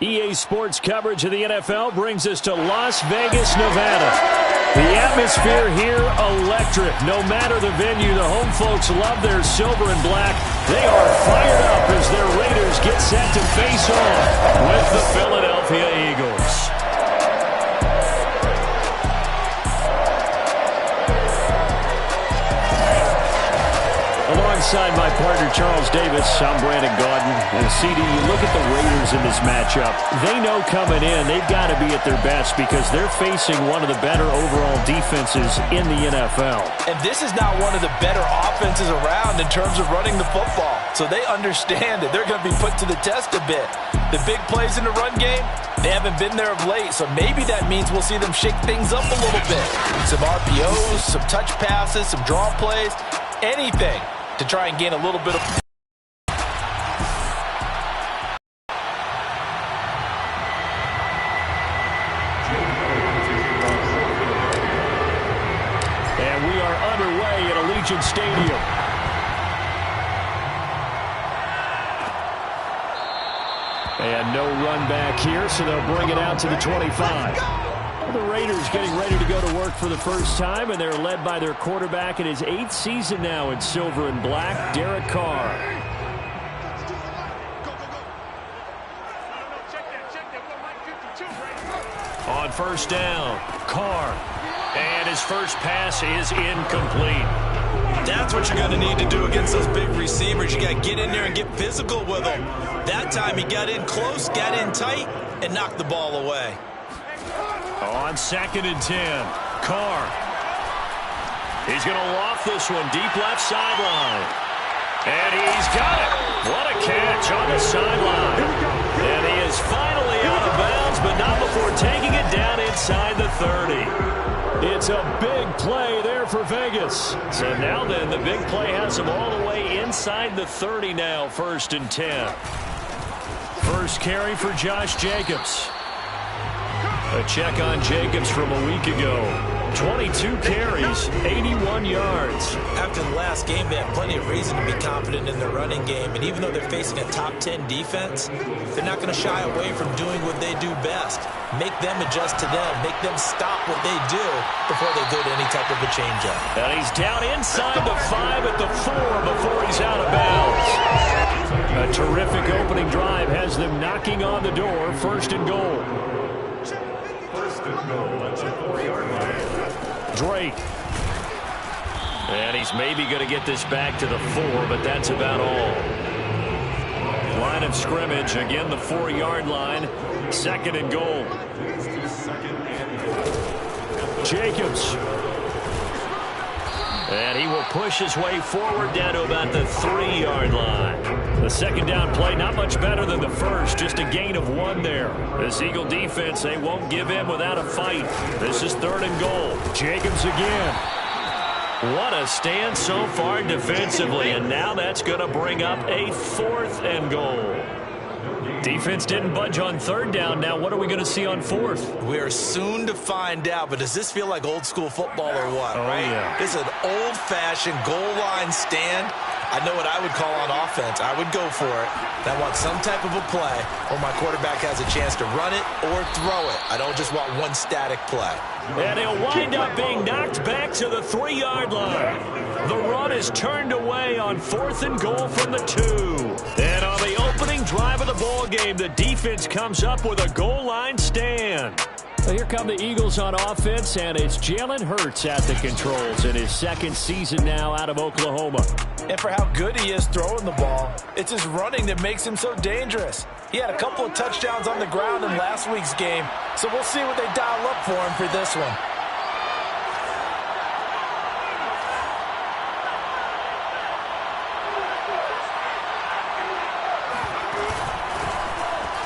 EA Sports coverage of the NFL brings us to Las Vegas, Nevada. The atmosphere here, electric. No matter the venue, the home folks love their silver and black. They are fired up as their Raiders get set to face off with the Philadelphia Eagles. Alongside my partner, Charles Davis, I'm Brandon Gaudin. And CD, you look at the Raiders in this matchup. They know coming in they've got to be at their best because they're facing one of the better overall defenses in the NFL. And this is not one of the better offenses around in terms of running the football. So they understand that they're going to be put to the test a bit. The big plays in the run game, they haven't been there of late. So maybe that means we'll see them shake things up a little bit. Some RPOs, some touch passes, some draw plays, anything to try and gain a little bit of... And we are underway at Allegiant Stadium. And no run back here, so they'll bring it out to the 25. The Raiders getting ready to go to work for the first time, and they're led by their quarterback in his 8th season now in silver and black, Derek Carr. On first down, Carr. And his first pass is incomplete. That's what you're going to need to do against those big receivers. You got to get in there and get physical with them. That time he got in close, got in tight, and knocked the ball away. On 2nd and 10, Carr. He's going to loft this one deep left sideline. And he's got it. What a catch on the sideline. And he is finally out of bounds, but not before taking it down inside the 30. It's a big play there for Vegas. So now then, the big play has him all the way inside the 30 now, 1st and 10. First carry for Josh Jacobs. A check on Jacobs from a week ago. 22 carries, 81 yards. After the last game, they have plenty of reason to be confident in their running game. And even though they're facing a top 10 defense, they're not going to shy away from doing what they do best. Make them adjust to them. Make them stop what they do before they go to any type of a changeup. And he's down inside the 5 at the 4 before he's out of bounds. A terrific opening drive has them knocking on the door. 1st and goal. Drake. And he's maybe going to get this back to the 4, but that's about all. Line of scrimmage, again the 4-yard line. 2nd and goal. Jacobs. And he will push his way forward down to about the 3-yard line. The 2nd down play, not much better than the first, just a gain of 1 there. This Eagle defense, they won't give in without a fight. This is 3rd and goal. Jacobs again. What a stand so far defensively, and now that's going to bring up a 4th and goal. Defense didn't budge on 3rd down. Now what are we going to see on 4th? We are soon to find out, but does this feel like old school football or what? Oh, right? Yeah. This is an old-fashioned goal line stand. I know what I would call on offense. I would go for it. I want some type of a play where my quarterback has a chance to run it or throw it. I don't just want one static play. And he'll wind up being knocked back to the 3-yard line. The run is turned away on 4th and goal from the 2. And on the opening drive of the ball game, the defense comes up with a goal line stand. Well, here come the Eagles on offense, and it's Jalen Hurts at the controls in his 2nd season now out of Oklahoma. And for how good he is throwing the ball, it's his running that makes him so dangerous. He had a couple of touchdowns on the ground in last week's game, so we'll see what they dial up for him for this one.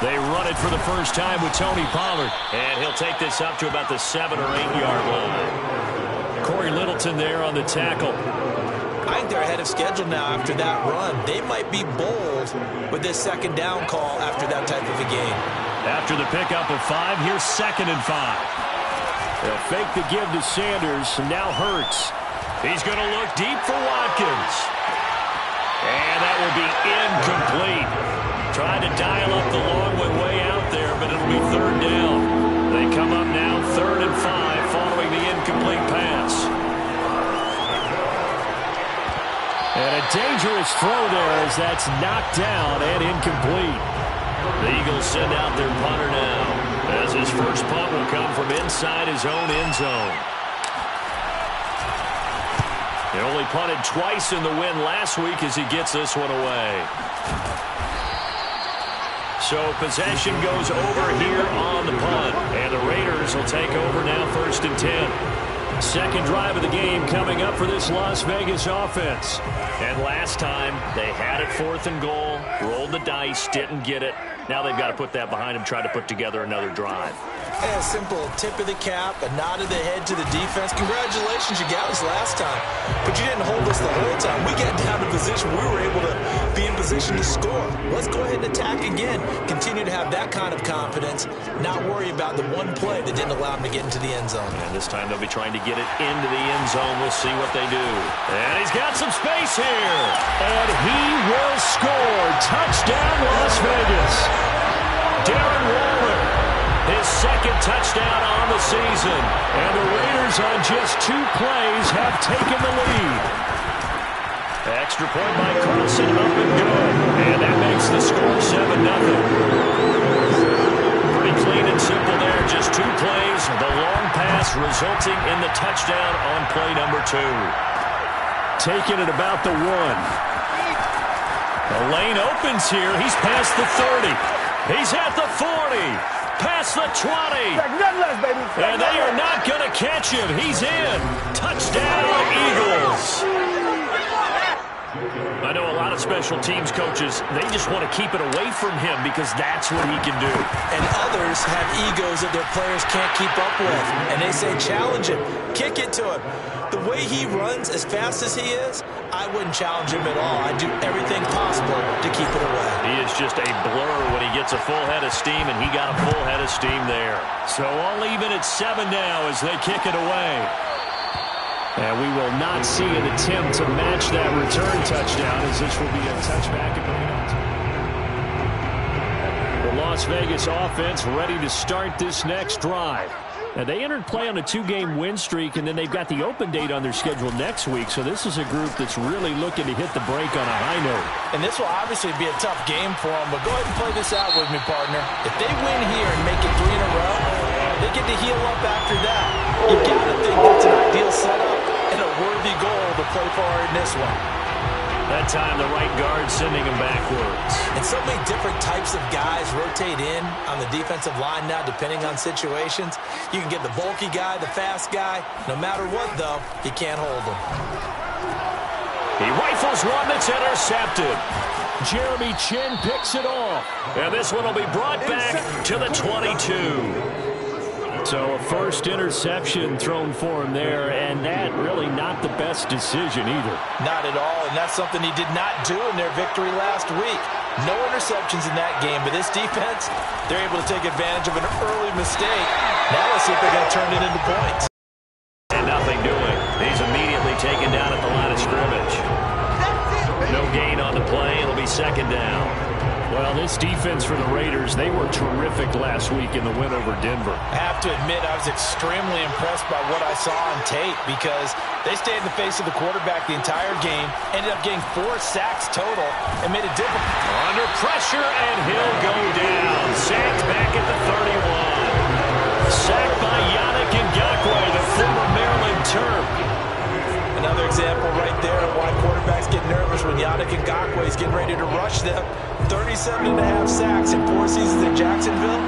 They run it for the first time with Tony Pollard. And he'll take this up to about the 7 or 8-yard line. Corey Littleton there on the tackle. I think they're ahead of schedule now after that run. They might be bold with this 2nd down call after that type of a game. After the pickup of 5, here's 2nd and 5. They'll fake the give to Sanders, and now Hurts. He's going to look deep for Watkins. And that will be incomplete. Tried to dial up the long one way out there, and it'll be third down. They come up now 3rd and 5 following the incomplete pass. And a dangerous throw there as that's knocked down and incomplete. The Eagles send out their punter now, as his first punt will come from inside his own end zone. He only punted twice in the win last week as he gets this one away. So possession goes over here on the punt, and the Raiders will take over now 1st and 10. Second drive of the game coming up for this Las Vegas offense. And last time, they had it 4th and goal, rolled the dice, didn't get it. Now they've got to put that behind them, try to put together another drive. A simple tip of the cap, a nod of the head to the defense. Congratulations, you got us last time, but you didn't hold us the whole time. We got down to position. We were able to be in position to score. Let's go ahead and attack again. Continue to have that kind of confidence, not worry about the one play that didn't allow them to get into the end zone. And this time they'll be trying to get it into the end zone. We'll see what they do. And he's got some space here. And he will score. Touchdown, Las Vegas. Darren Waller, his second touchdown on the season. And the Raiders on just 2 plays have taken the lead. Extra point by Carlson, up and good. And that makes the score 7-0. Pretty clean and simple there. Just 2 plays. The long pass resulting in the touchdown on play number 2. Taking it about the 1. The lane opens here. He's past the 30. He's at the 40. Past the 20. And they are not going to catch him. He's in. Touchdown, Eagles. I know a lot of special teams coaches, they just want to keep it away from him because that's what he can do. And others have egos that their players can't keep up with. And they say, challenge him. Kick it to him. The way he runs as fast as he is, I wouldn't challenge him at all. I'd do everything possible to keep it away. He is just a blur when he gets a full head of steam, and he got a full head of steam there. So all even at 7 now as they kick it away. And we will not see an attempt to match that return touchdown, as this will be a touchback. The Las Vegas offense ready to start this next drive. Now, they entered play on a 2-game win streak, and then they've got the open date on their schedule next week. So this is a group that's really looking to hit the break on a high note. And this will obviously be a tough game for them, but go ahead and play this out with me, partner. If they win here and make it 3 in a row, they get to heal up after that. You got to think that's an ideal setup and a worthy goal to play for in this one. That time, the right guard sending him backwards. And so many different types of guys rotate in on the defensive line now, depending on situations. You can get the bulky guy, the fast guy. No matter what, though, you can't hold him. He rifles one that's intercepted. Jeremy Chinn picks it off. And this one will be brought back to the 22. So a first interception thrown for him there, and that really not the best decision either. Not at all, and that's something he did not do in their victory last week. No interceptions in that game, but this defense, they're able to take advantage of an early mistake. Now let's see if they're going to turn it into points. And nothing doing. He's immediately taken down at the line of scrimmage. No gain on the play. It'll be 2nd down. Well, this defense for the Raiders, they were terrific last week in the win over Denver. I have to admit, I was extremely impressed by what I saw on tape because they stayed in the face of the quarterback the entire game, ended up getting 4 sacks total, and made it difficult. Under pressure, and he'll go down. Sacked back at the 31. Sacked by Yannick Ngakoue, the former Maryland Terp. Another example right there of why quarterbacks get nervous when Yannick Ngakoue is getting ready to rush them. 37.5 sacks in 4 seasons in Jacksonville.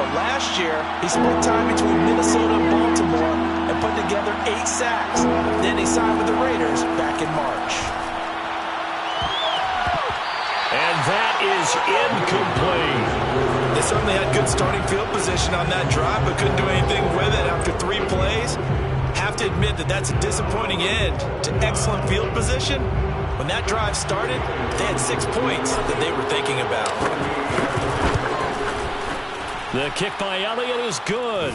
But last year, he split time between Minnesota and Baltimore and put together 8 sacks. Then he signed with the Raiders back in March. And that is incomplete. They certainly had good starting field position on that drive, but couldn't do anything with it after 3 plays. Have to admit that that's a disappointing end to excellent field position. When that drive started, they had 6 points that they were thinking about. The kick by Elliott is good.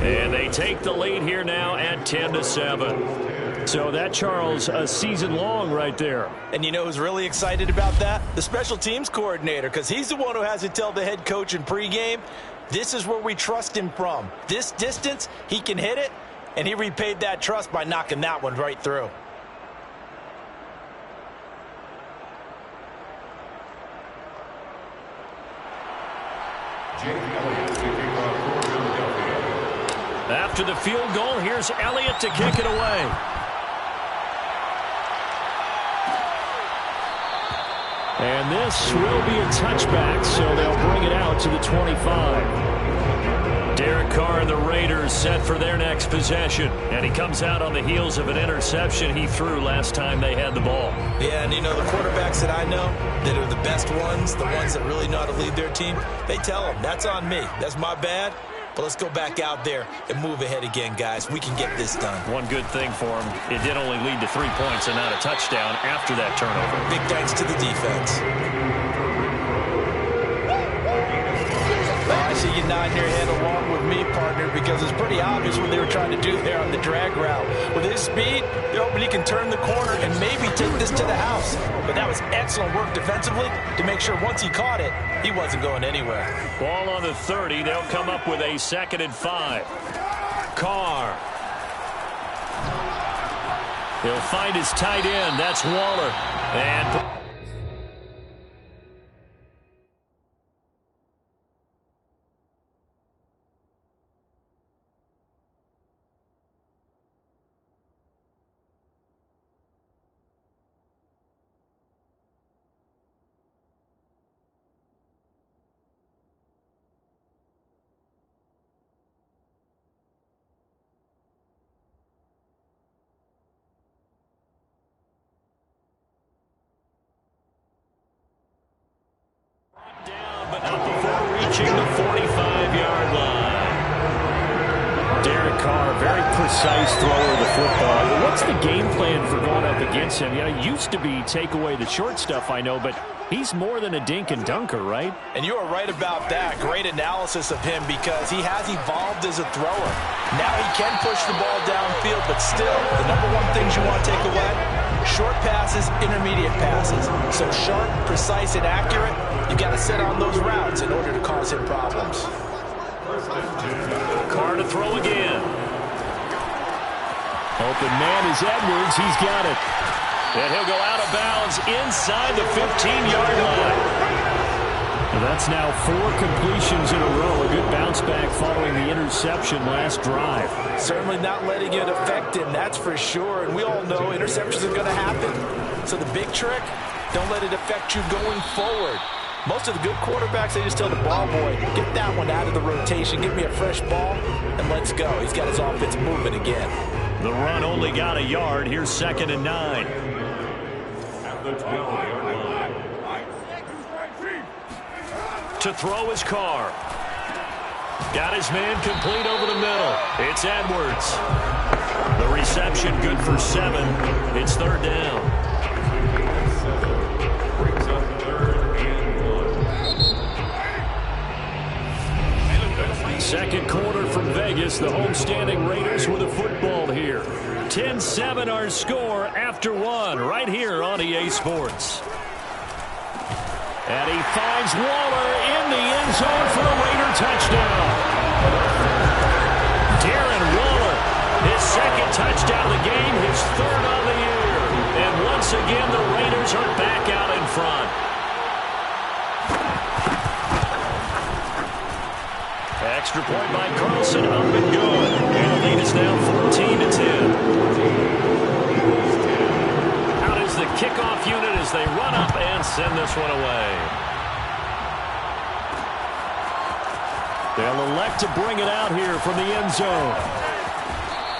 And they take the lead here now at 10-7. So that, Charles, a season long right there. And you know who's really excited about that? The special teams coordinator, because he's the one who has to tell the head coach in pregame, this is where we trust him from. This distance, he can hit it, and he repaid that trust by knocking that one right through. After the field goal, here's Elliott to kick it away. And this will be a touchback, so they'll bring it out to the 25. Derek Carr and the Raiders set for their next possession. And he comes out on the heels of an interception he threw last time they had the ball. Yeah, and you know, the quarterbacks that I know that are the best ones, the ones that really know how to lead their team, they tell them, that's on me. That's my bad. But let's go back out there and move ahead again, guys. We can get this done. One good thing for him, it did only lead to 3 points and not a touchdown after that turnover. Big thanks to the defense. I see you nodding your head along with me, partner, because it's pretty obvious what they were trying to do there on the drag route. With his speed, they're hoping he can turn the corner and maybe take this to the house. But that was excellent work defensively to make sure once he caught it, he wasn't going anywhere. Ball on the 30. They'll come up with a 2nd and 5. Carr. He'll find his tight end. That's Waller. And but not before reaching the 45-yard line. Derek Carr, very precise thrower of the football. What's the game plan for going up against him? You know, it used to be take away the short stuff, I know, but he's more than a dink and dunker, right? And you are right about that. Great analysis of him because he has evolved as a thrower. Now he can push the ball downfield, but still, the number one things you want to take away, short passes, intermediate passes. So sharp, precise, and accurate, you got to set on those routes in order to cause him problems. Carr to throw again. Open man is Edwards. He's got it. And he'll go out of bounds inside the 15-yard line. Well, that's now 4 completions in a row. A good bounce back following the interception last drive. Certainly not letting it affect him, that's for sure. And we all know interceptions are going to happen. So the big trick, don't let it affect you going forward. Most of the good quarterbacks, they just tell the ball boy, get that one out of the rotation, give me a fresh ball, and let's go. He's got his offense moving again. The run only got a yard. Here's 2nd and 9. To throw his Carr. Got his man complete over the middle. It's Edwards. The reception good for 7. It's 3rd down. Second quarter from Vegas. The homestanding Raiders with a football here. 10-7 our score after 1 right here on EA Sports. And he finds Waller in the end zone for a Raider touchdown. Darren Waller, his 2nd touchdown of the game, his 3rd on the year. And once again, the Raiders are back out in front. Extra point by Carlson, up and good. And the lead is now 14-10. Out is the kickoff unit as they run up and send this one away. They'll elect to bring it out here from the end zone.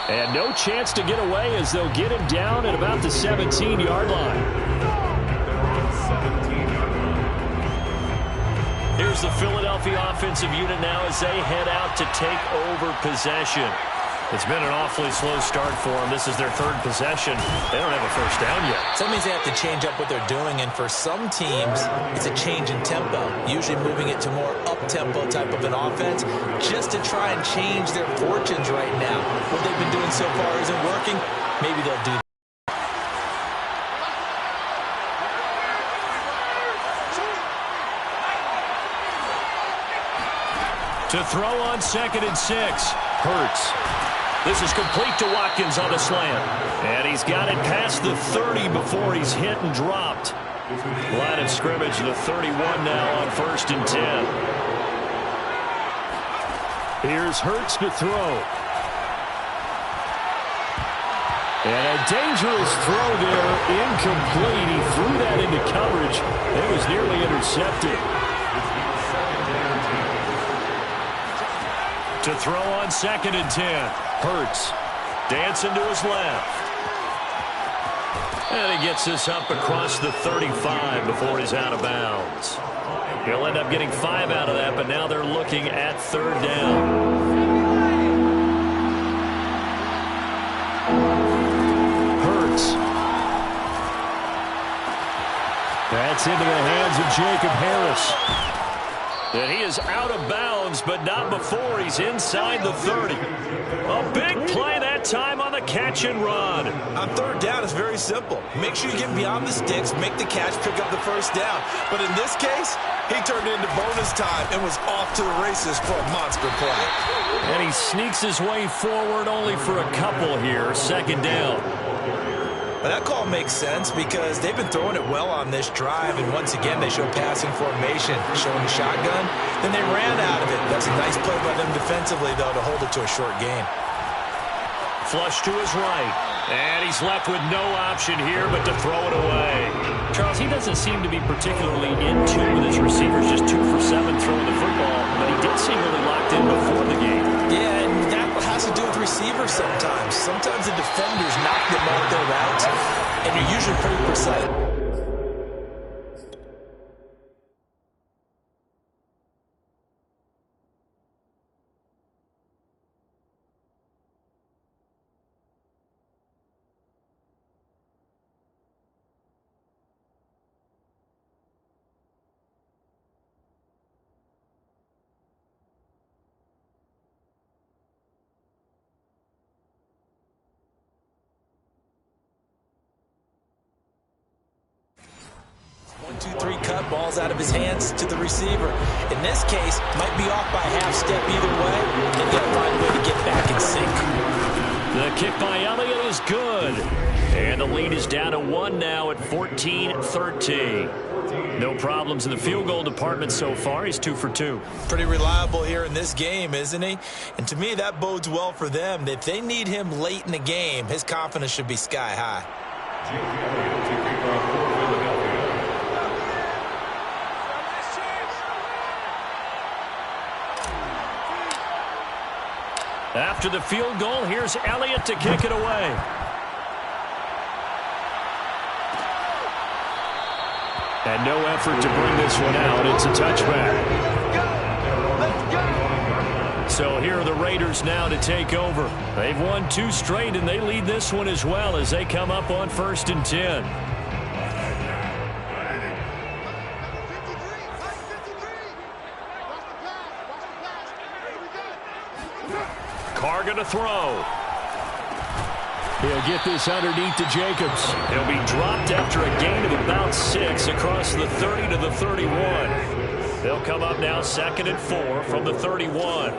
And no chance to get away as they'll get him down at about the 17-yard line. Here's the Philadelphia offensive unit now as they head out to take over possession. It's been an awfully slow start for them. This is their third possession. They don't have a first down yet. So that means they have to change up what they're doing, and for some teams, it's a change in tempo, usually moving it to more up-tempo type of an offense just to try and change their fortunes right now. What they've been doing so far isn't working. Maybe they'll do that. To throw on 2nd and 6. Hurts. This is complete to Watkins on the slant. And he's got it past the 30 before he's hit and dropped. Line of scrimmage, the 31 now on 1st and 10. Here's Hurts to throw. And a dangerous throw there, incomplete. He threw that into coverage. It was nearly intercepted. To throw on 2nd and 10. Hurts dancing to his left. And he gets this up across the 35 before he's out of bounds. He'll end up getting 5 out of that, but now they're looking at 3rd down. Hurts. That's into the hands of Jacob Harris. And he is out of bounds, but not before he's inside the 30. A big play that time on the catch and run. On 3rd down, it's very simple. Make sure you get beyond the sticks, make the catch, pick up the first down. But in this case, he turned it into bonus time and was off to the races for a monster play. And he sneaks his way forward only for a couple here. 2nd down. But that call makes sense because they've been throwing it well on this drive, and once again they show passing formation, showing the shotgun. Then they ran out of it. That's a nice play by them defensively, though, to hold it to a short gain. Flush to his right, and he's left with no option here but to throw it away. Charles, he doesn't seem to be particularly in tune with his receivers, just 2 for 7 throwing the football, but he did seem really locked in before the game. Yeah, and that has to do with receivers sometimes. Sometimes the defenders knock them off their routes, and you're usually pretty precise. Cut balls out of his hands to the receiver. In this case, might be off by a half step either way. They've got to find a way to get back in sync. The kick by Elliott is good. And the lead is down to 1 now at 14-13. No problems in the field goal department so far. He's 2 for 2. Pretty reliable here in this game, isn't he? And to me, that bodes well for them. If they need him late in the game, his confidence should be sky high. After the field goal, here's Elliott to kick it away. And no effort to bring this one out. It's a touchback. So here are the Raiders now to take over. They've won 2 straight, and they lead this one as well as they come up on 1st and 10. Carr going to throw. He'll get this underneath to Jacobs. He'll be dropped after a gain of about 6 across the 30 to the 31. They'll come up now 2nd and 4 from the 31.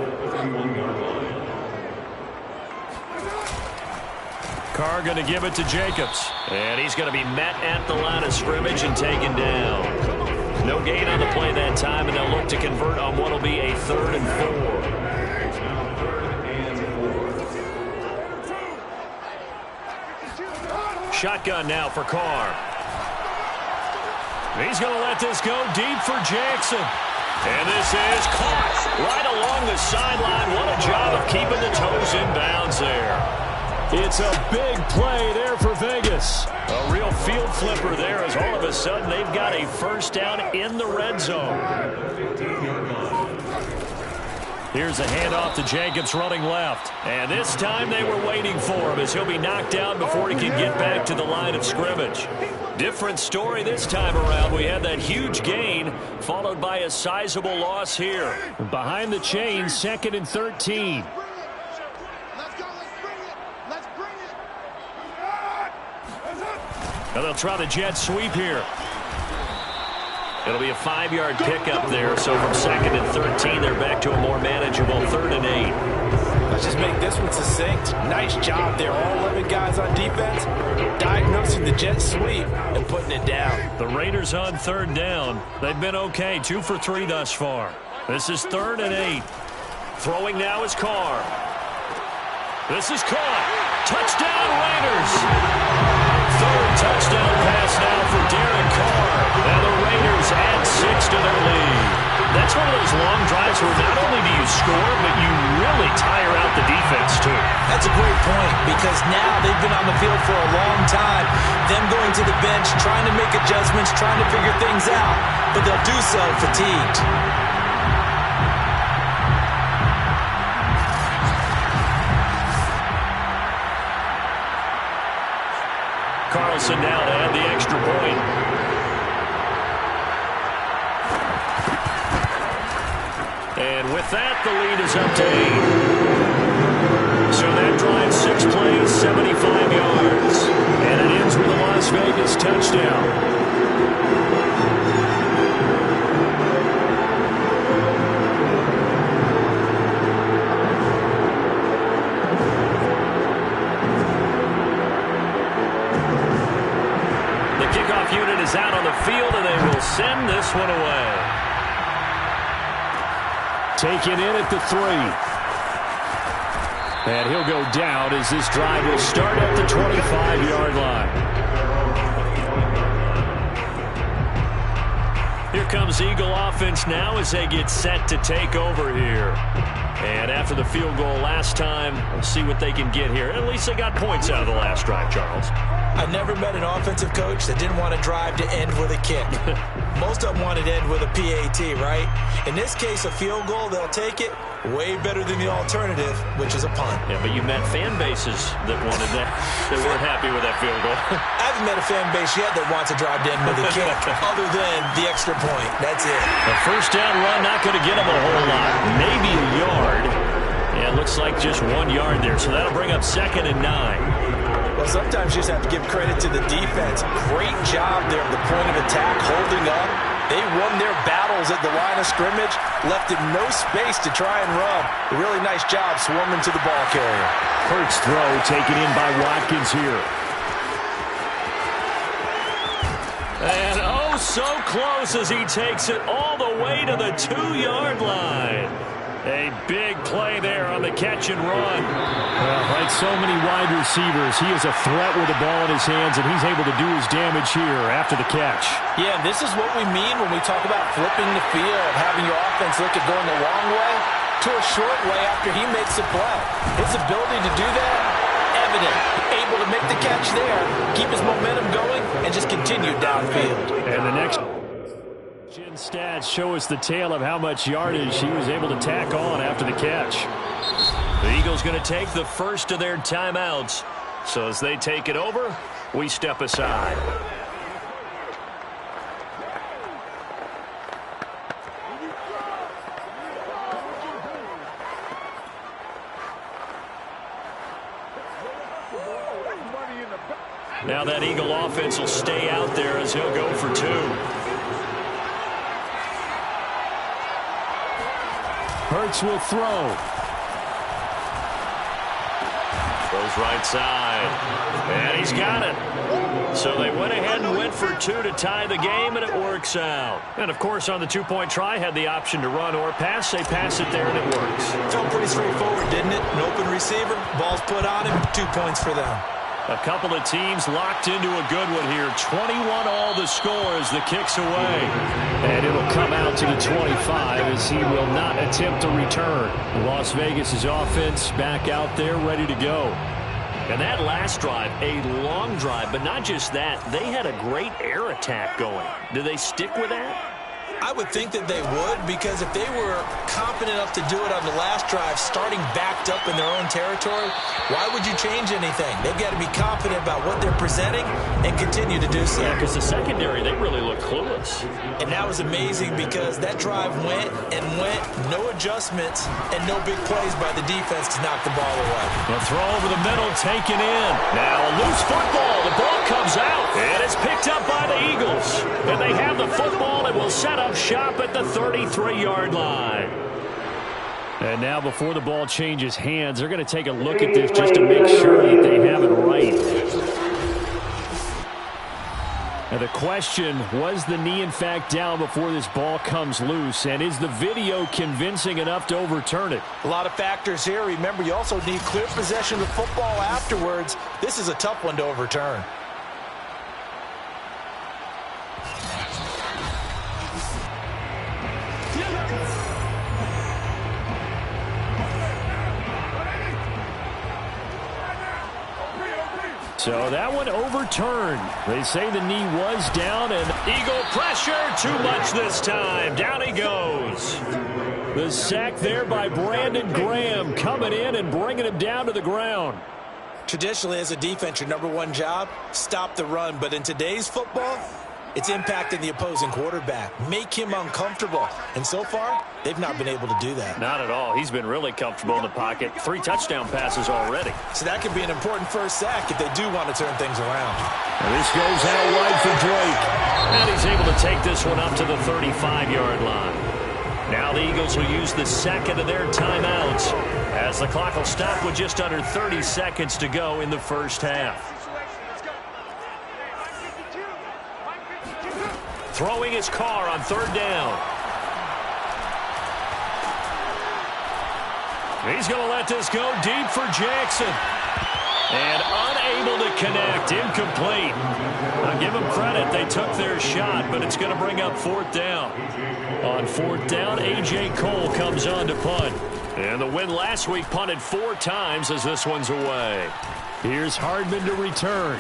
Carr going to give it to Jacobs. And he's going to be met at the line of scrimmage and taken down. No gain on the play that time, and they'll look to convert on what will be a 3rd and 4. Shotgun now for Carr. He's going to let this go deep for Jackson. And this is caught right along the sideline. What a job of keeping the toes in bounds there. It's a big play there for Vegas. A real field flipper there as all of a sudden they've got a first down in the red zone. Here's a handoff to Jacobs running left. And this time they were waiting for him as he'll be knocked down before he can get back to the line of scrimmage. Different story this time around. We had that huge gain followed by a sizable loss here. Behind the chains, 2nd and 13. Now they'll try the jet sweep here. It'll be a 5-yard pickup there. So from 2nd and 13, they're back to a more manageable 3rd and 8. Let's just make this one succinct. Nice job there. All 11 guys on defense diagnosing the jet sweep and putting it down. The Raiders on 3rd down. They've been okay. 2 for 3 thus far. This is 3rd and 8. Throwing now is Carr. This is caught. Touchdown Raiders. 3rd touchdown pass now for Derek Carr. And the Raiders add 6 to their lead. That's one of those long drives where not only do you score, but you really tire out the defense too. That's a great point because now they've been on the field for a long time. Them going to the bench, trying to make adjustments, trying to figure things out. But they'll do so fatigued. Carlson now to add the extra point. And with that, the lead is up to 8. So that drives 6 plays, 75 yards. And it ends with a Las Vegas touchdown. Unit is out on the field, and they will send this one away. Taken in at the 3. And he'll go down as this drive will start at the 25-yard line. Here comes Eagle offense now as they get set to take over here. And after the field goal last time, we'll see what they can get here. At least they got points out of the last drive, Charles. I never met an offensive coach that didn't want to drive to end with a kick. Most of them wanted to end with a PAT, right? In this case, a field goal, they'll take it. Way better than the alternative, which is a punt. Yeah, but you met fan bases that wanted that, that weren't happy with that field goal. I haven't met a fan base yet that wants to drive to end with a kick, other than the extra point. That's it. A first down run, not going to get them a whole lot. Maybe a yard. Yeah, it looks like just 1 yard there. So that'll bring up 2nd and 9. Well, sometimes you just have to give credit to the defense. Great job there at the point of attack, holding up. They won their battles at the line of scrimmage, left him no space to try and run. A really nice job swarming to the ball carrier. Hurts throw taken in by Watkins here. And oh, so close as he takes it all the way to the 2-yard line. A big play there on the catch and run. Well, like so many wide receivers, he is a threat with the ball in his hands, and he's able to do his damage here after the catch. Yeah, this is what we mean when we talk about flipping the field, having your offense look at going the long way to a short way after he makes a play. His ability to do that, evident. Able to make the catch there, keep his momentum going, and just continue downfield. And the next stats show us the tale of how much yardage he was able to tack on after the catch. The Eagles going to take the first of their timeouts. So as they take it over, we step aside. Now that Eagle offense will stay out there as he'll go for 2. Hurts will throw. Throws right side. And he's got it. So they went ahead and went for 2 to tie the game, and it works out. And, of course, on the 2-point try, had the option to run or pass. They pass it there, and it works. Felt pretty straightforward, didn't it? An open receiver, ball's put on him, 2 points for them. A couple of teams locked into a good one here. 21 all the score as the kick's away. And it'll come out to the 25 as he will not attempt to return. Las Vegas' offense back out there ready to go. And that last drive, a long drive, but not just that. They had a great air attack going. Do they stick with that? I would think that they would, because if they were confident enough to do it on the last drive, starting backed up in their own territory, why would you change anything? They've got to be confident about what they're presenting and continue to do so. Yeah, because the secondary, they really look clueless. And that was amazing because that drive went and went, no adjustments, and no big plays by the defense to knock the ball away. The throw over the middle, taken in. Now a loose football. The ball comes out, and it's picked up by the Eagles. And they have the football and will set up shop at the 33-yard line. And now before the ball changes hands, they're going to take a look at this just to make sure that they have it right. And the question, was the knee in fact down before this ball comes loose? And is the video convincing enough to overturn it? A lot of factors here. Remember, you also need clear possession of the football afterwards. This is a tough one to overturn. So that one overturned. They say the knee was down, and Eagle pressure, too much this time. Down he goes. The sack there by Brandon Graham, coming in and bringing him down to the ground. Traditionally, as a defense, your number one job, stop the run. But in today's football, it's impacting the opposing quarterback. Make him uncomfortable. And so far, they've not been able to do that. Not at all. He's been really comfortable in the pocket. 3 touchdown passes already. So that could be an important first sack if they do want to turn things around. And this goes out wide for Drake. And he's able to take this one up to the 35-yard line. Now the Eagles will use the second of their timeouts as the clock will stop with just under 30 seconds to go in the first half. Throwing his car on third down. He's going to let this go deep for Jackson. And unable to connect. Incomplete. I'll give them credit. They took their shot, but it's going to bring up fourth down. On fourth down, A.J. Cole comes on to punt. And the win last week punted 4 times as this one's away. Here's Hardman to return.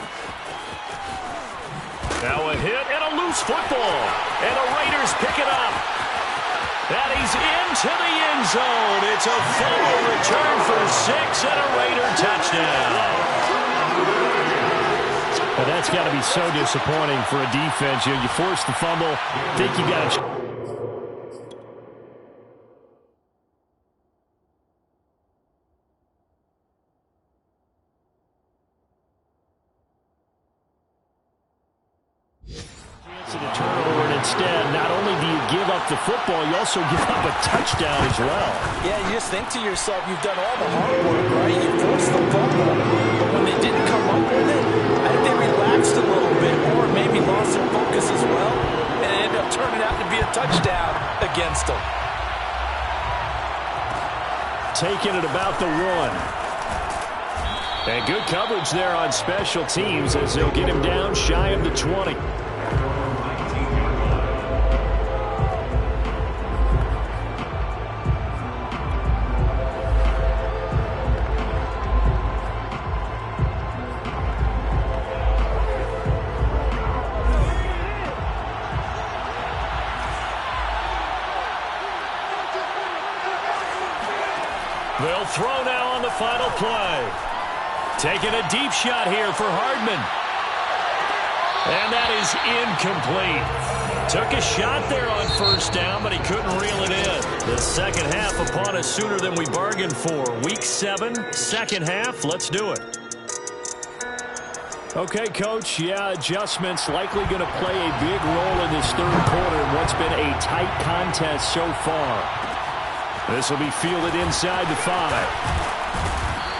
Now a hit and a loose football. And the Raiders pick it up. And he's into the end zone. It's a fumble return for 6 and a Raider touchdown. Well, that's got to be so disappointing for a defense. You force the fumble, think you got a the football, you also give up a touchdown as well. Yeah, you just think to yourself, you've done all the hard work, right? You forced the fumble, but when they didn't come up with it, I think they relaxed a little bit or maybe lost their focus as well, and it ended up turning out to be a touchdown against them. Taking it about the 1. And good coverage there on special teams as they'll get him down shy of the 20. They'll throw now on the final play. Taking a deep shot here for Hardman. And that is incomplete. Took a shot there on first down, but he couldn't reel it in. The second half upon us sooner than we bargained for. Week 7, second half. Let's do it. Okay, Coach. Yeah, adjustments likely going to play a big role in this third quarter in what's been a tight contest so far. This will be fielded inside the 5.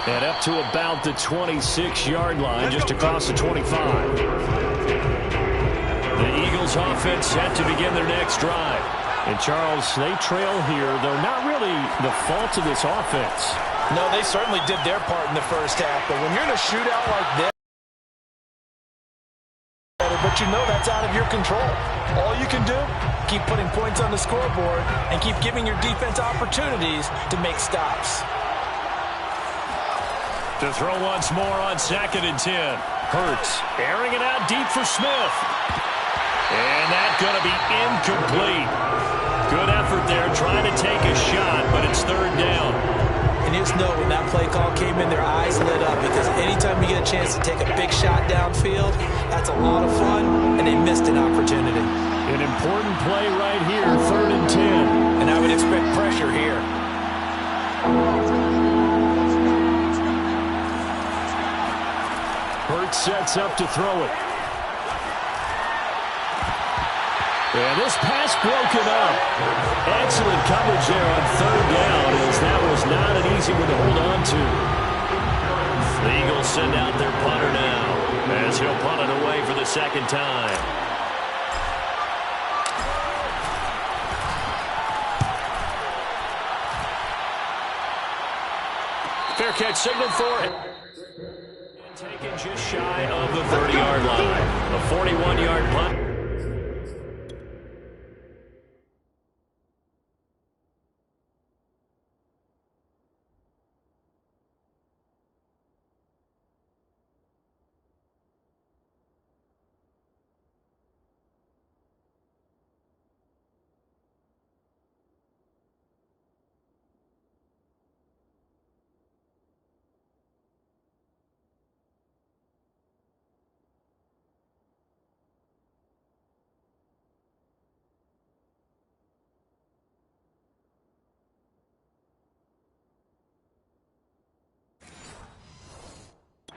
And up to about the 26-yard line, just across the 25. The Eagles offense set to begin their next drive. And Charles, they trail here, though not really the fault of this offense. No, they certainly did their part in the first half. But when you're in a shootout like this, but you know that's out of your control. All you can do, keep putting points on the scoreboard and keep giving your defense opportunities to make stops. To throw once more on 2nd and 10. Hurts airing it out deep for Smith. And that's going to be incomplete. Good effort there trying to take a shot, but it's third down. And you just know when that play call came in, their eyes lit up because anytime you get a chance to take a big shot downfield, that's a lot of fun, and they missed an opportunity. An important play right here, 3rd and 10. And I would expect pressure here. Hurts sets up to throw it. And this pass broken up. Excellent coverage there on 3rd down, as that was not an easy one to hold on to. The Eagles send out their punter now, as he'll punt it away for the 2nd time. Fair catch signal for it. Taken just shy of the 30-yard line. A 41-yard punt.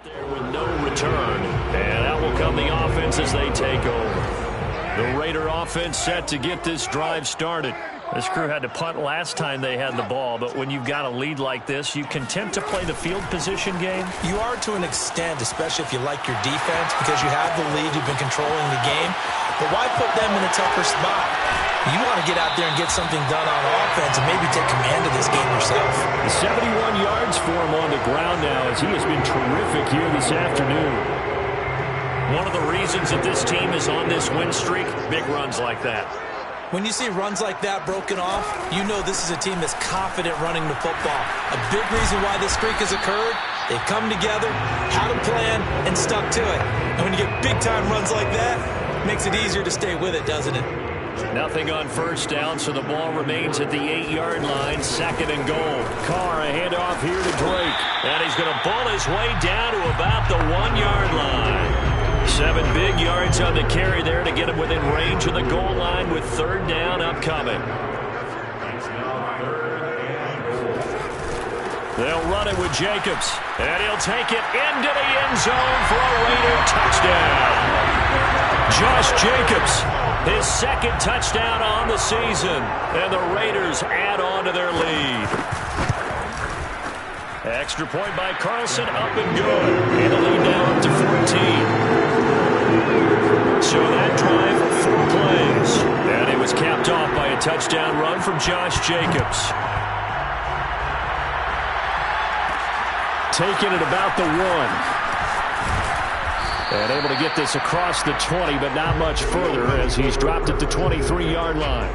There with no return, and out will come the offense as they take over. The Raider offense set to get this drive started. This crew had to punt last time they had the ball, but when you've got a lead like this, you content to play the field position game? You are to an extent, especially if you like your defense, because you have the lead, you've been controlling the game. But why put them in a tougher spot? You want to get out there and get something done on offense and maybe take command of this game yourself. 71 yards for him on the ground now, as he has been terrific here this afternoon. One of the reasons that this team is on this win streak, big runs like that. When you see runs like that broken off, you know this is a team that's confident running the football. A big reason why this streak has occurred, they've come together, had a plan, and stuck to it. And when you get big-time runs like that, it makes it easier to stay with it, doesn't it? Nothing on 1st down, so the ball remains at the 8-yard line, 2nd and goal. Carr, a handoff here to Drake. And he's going to bull his way down to about the 1-yard line. 7 big yards on the carry there to get him within range of the goal line with 3rd down upcoming. They'll run it with Jacobs, and he'll take it into the end zone for a Raider touchdown. Josh Jacobs, his 2nd touchdown on the season, and the Raiders add on to their lead. Extra point by Carlson, up and good. And the lead now up to 14. So that drive, 4 plays. And it was capped off by a touchdown run from Josh Jacobs. Taking it about the 1. And able to get this across the 20, but not much further as he's dropped at the 23-yard line.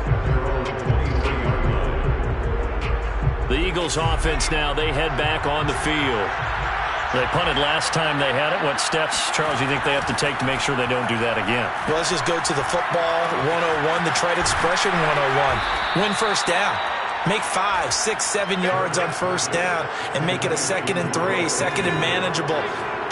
The Eagles offense now, they head back on the field. They punted last time they had it. What steps, Charles, you think they have to take to make sure they don't do that again? Well, let's just go to the football 101, the trade expression 101. Win 1st down. Make 5, 6, 7 yards on 1st down and make it a 2nd and 3, 2nd and manageable.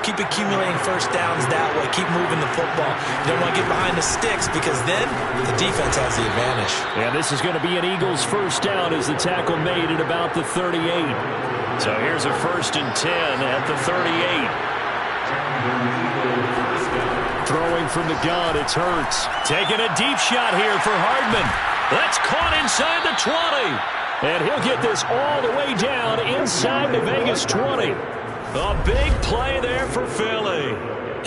Keep accumulating 1st downs that way. Keep moving the football. You don't want to get behind the sticks because then the defense has the advantage. And this is going to be an Eagles 1st down as the tackle made at about the 38. So here's a 1st and 10 at the 38. Throwing from the gun, it's Hurts. Taking a deep shot here for Hardman. That's caught inside the 20. And he'll get this all the way down inside the Vegas 20. A big play there for Philly.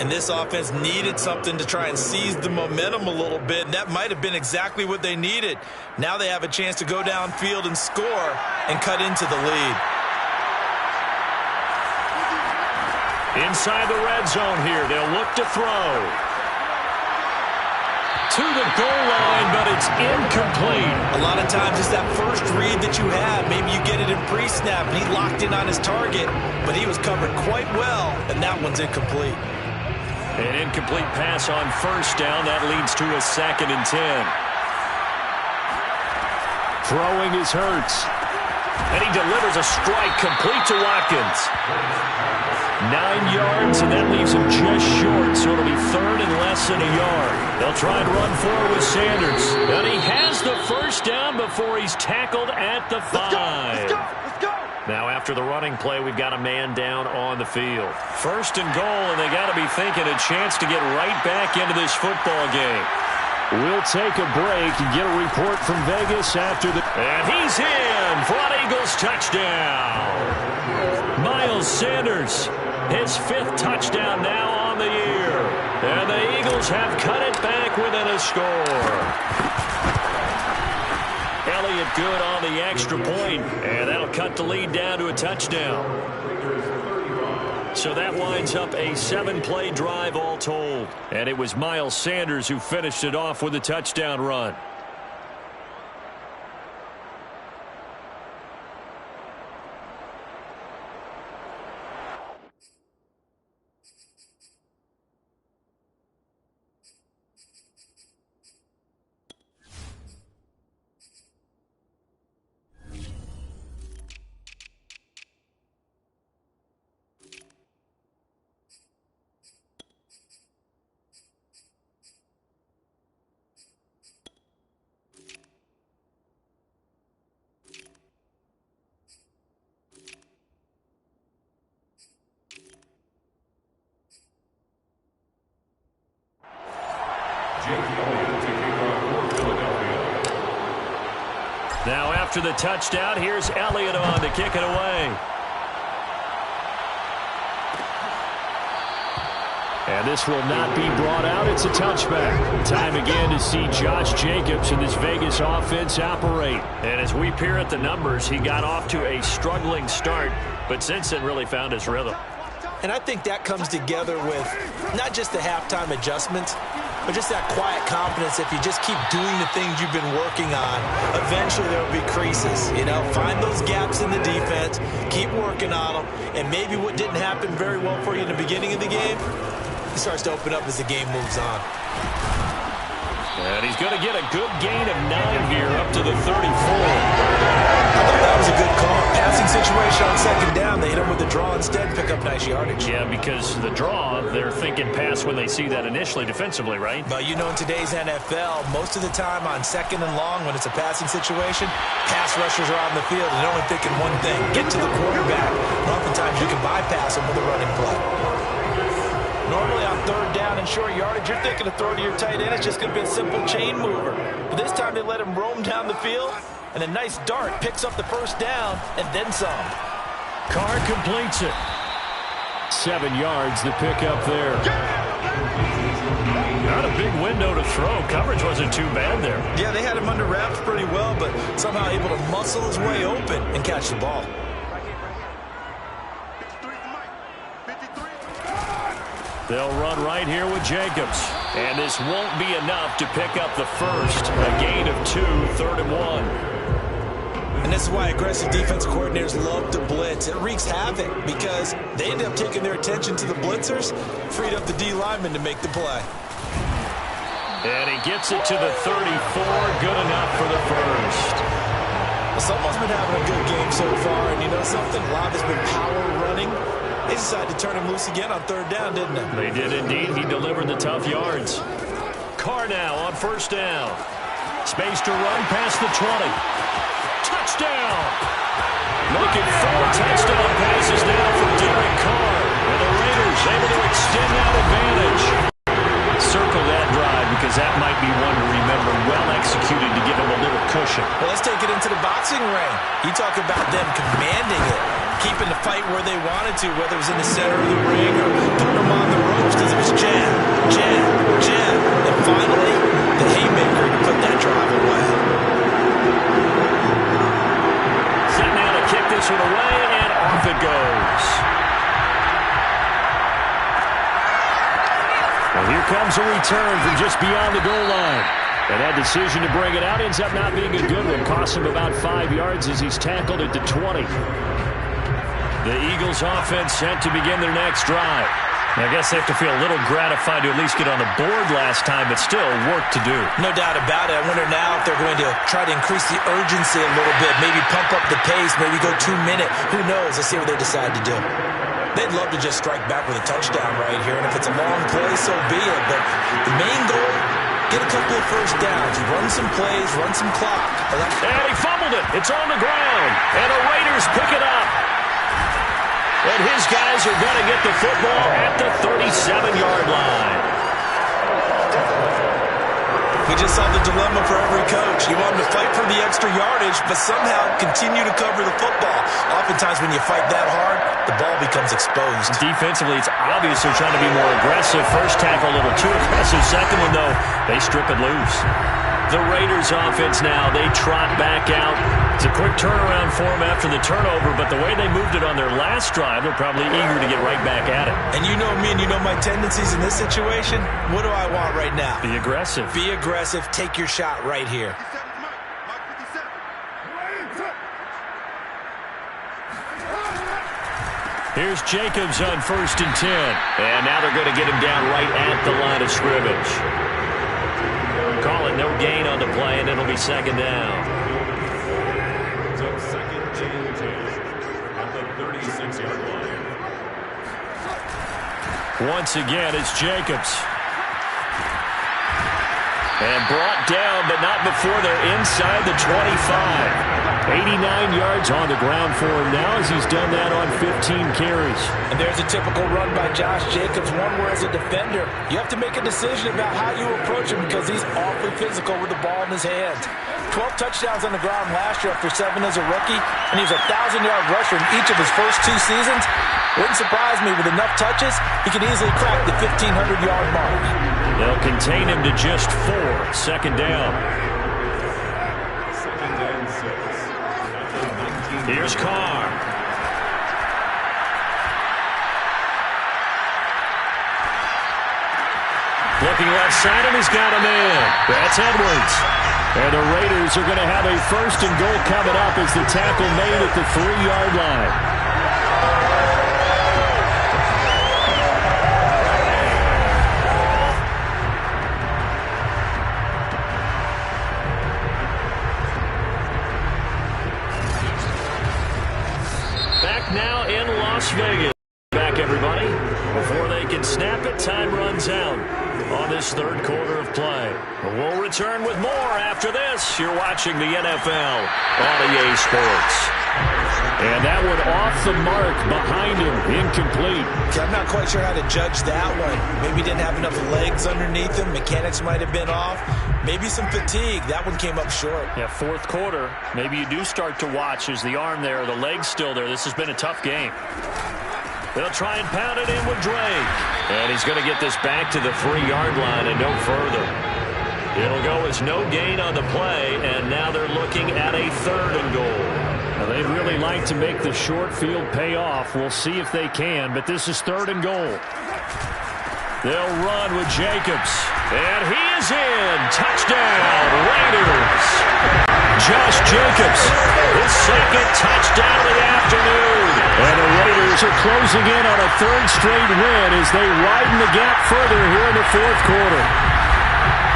And this offense needed something to try and seize the momentum a little bit, and that might have been exactly what they needed. Now they have a chance to go downfield and score and cut into the lead. Inside the red zone here, they'll look to throw. To the goal line, but it's incomplete. A lot of times it's that first read that you have. Maybe you get it in pre-snap, and he locked in on his target, but he was covered quite well, and that one's incomplete. An incomplete pass on first down. That leads to a 2nd and 10. Throwing is Hurts. And he delivers a strike complete to Watkins. 9 yards, and that leaves him just short, so it'll be 3rd and less than a yard. They'll try and run forward with Sanders. And he has the first down before he's tackled at the 5. Let's go. Now, after the running play, we've got a man down on the field. 1st and goal, and they got to be thinking a chance to get right back into this football game. We'll take a break and get a report from Vegas after the... And he's in for an Eagles touchdown. Miles Sanders, his 5th touchdown now on the year. And the Eagles have cut it back within a score. Elliott good on the extra point, and that'll cut the lead down to a touchdown. So that winds up a 7-play drive all told. And it was Miles Sanders who finished it off with a touchdown run. Now after the touchdown, here's Elliott on to kick it away. And this will not be brought out. It's a touchback. Time again to see Josh Jacobs and this Vegas offense operate. And as we peer at the numbers, he got off to a struggling start, but since then really found his rhythm. And I think that comes together with not just the halftime adjustments, but just that quiet confidence. If you just keep doing the things you've been working on, eventually there will be creases. You know, find those gaps in the defense, keep working on them, and maybe what didn't happen very well for you in the beginning of the game, it starts to open up as the game moves on. And he's going to get a good gain of 9 here up to the 34. I thought that was a good call. Passing situation on 2nd down. They hit him with the draw instead, pick up nice yardage. Yeah, because the draw, they're thinking pass when they see that initially defensively, right? But you know, in today's NFL, most of the time on 2nd and long, when it's a passing situation, pass rushers are on the field and they're only thinking one thing, get to the quarterback. And oftentimes you can bypass them with a running play. Normally on 3rd down and short yardage, you're thinking of throw to your tight end. It's just going to be a simple chain mover. But this time they let him roam down the field, and a nice dart picks up the first down and then some. Carr completes it. 7 yards, the pickup there. Not a big window to throw. Coverage wasn't too bad there. Yeah, they had him under wraps pretty well, but somehow able to muscle his way open and catch the ball. They'll run right here with Jacobs. And this won't be enough to pick up the first. A gain of 2, 3rd and 1. And this is why aggressive defense coordinators love to blitz. It wreaks havoc because they end up taking their attention to the blitzers, freed up the D lineman to make the play. And he gets it to the 34. Good enough for the first. Well, someone's been having a good game so far, and you know something? A lot has been power running. They decided to turn him loose again on 3rd down, didn't they? They did indeed. He delivered the tough yards. Carr now on 1st down. Space to run past the 20. Touchdown! Making 4 touchdown passes now for Derek Carr. And the Raiders able to extend that advantage. Circle that drive because that might be one to remember. Well executed to give him a little cushion. Well, let's take it into the boxing ring. You talk about them commanding it, keeping the fight where they wanted to, whether it was in the center of the ring or putting them on the ropes because it was jab, jab, jab. And finally, the haymaker to put that drive away. Set now to kick this one away, and off it goes. Well, here comes a return from just beyond the goal line. And that decision to bring it out ends up not being a good one. Costs him about 5 yards as he's tackled at the 20. The Eagles offense set to begin their next drive. I guess they have to feel a little gratified to at least get on the board last time, but still work to do. No doubt about it. I wonder now if they're going to try to increase the urgency a little bit, maybe pump up the pace, maybe go 2-minute. Who knows? Let's see what they decide to do. They'd love to just strike back with a touchdown right here, and if it's a long play, so be it. But the main goal, get a couple of first downs, run some plays, run some clock. And he fumbled it. It's on the ground, and the Raiders pick it up. And his guys are going to get the football at the 37-yard line. We just saw the dilemma for every coach. You want them to fight for the extra yardage, but somehow continue to cover the football. Oftentimes when you fight that hard, the ball becomes exposed. Defensively, it's obvious they're trying to be more aggressive. First tackle a little too aggressive. Second one, though, they strip it loose. The Raiders offense now, they trot back out. It's a quick turnaround for them after the turnover, but the way they moved it on their last drive, they're probably eager to get right back at it. And you know me and you know my tendencies in this situation. What do I want right now? Be aggressive. Be aggressive. Take your shot right here. Here's Jacobs on 1st and 10. And now they're going to get him down right at the line of scrimmage. Call it no gain on the play, and it'll be 2nd down. So 2nd and 10 at the 36-yard line. Once again, it's Jacobs. And brought down, but not before they're inside the 25. 89 yards on the ground for him now as he's done that on 15 carries. And there's a typical run by Josh Jacobs, one where as a defender, you have to make a decision about how you approach him because he's awfully physical with the ball in his hands. 12 touchdowns on the ground last year after 7 as a rookie, and he was a 1,000-yard rusher in each of his first 2 seasons. Wouldn't surprise me with enough touches, he could easily crack the 1,500-yard mark. They'll contain him to just 4. 2nd down. Here's Carr. Looking left side, and he's got a man. That's Edwards. And the Raiders are going to have a 1st and goal coming up as the tackle made at the 3-yard line. Now in Las Vegas. Back, everybody. Before they can snap it, time runs out on this 3rd quarter of play. We'll return with more after this. You're watching the NFL on EA Sports. And that one off the mark behind him. Incomplete. Okay, I'm not quite sure how to judge that one. Maybe didn't have enough legs underneath him. Mechanics might have been off. Maybe some fatigue. That one came up short. Yeah, 4th quarter. Maybe you do start to watch. Is the arm there, the leg's still there? This has been a tough game. They'll try and pound it in with Drake. And he's going to get this back to the 3-yard line and no further. It'll go as no gain on the play, and now they're looking at a 3rd and goal. Now, they'd really like to make the short field pay off. We'll see if they can, but this is 3rd and goal. They'll run with Jacobs. And he is in. Touchdown, Raiders. Josh Jacobs, his 2nd touchdown of the afternoon. And the Raiders are closing in on a 3rd straight win as they widen the gap further here in the 4th quarter.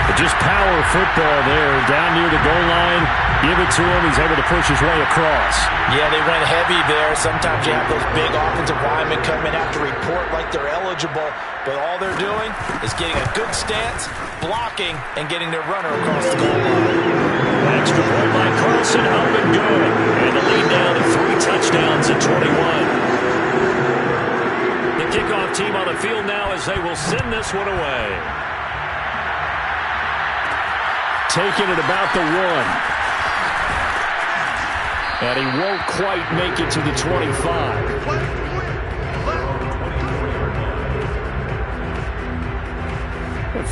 But just power football there, down near the goal line. Give it to him. He's able to push his way across. Yeah, they went heavy there. Sometimes you have those big offensive linemen come in after report like they're eligible, but all they're doing is getting a good stance, blocking, and getting their runner across the goal line. Extra point by Carlson, up and good. And the lead down to 3 touchdowns at 21. The kickoff team on the field now as they will send this one away. Taking it about the 1. And he won't quite make it to the 25.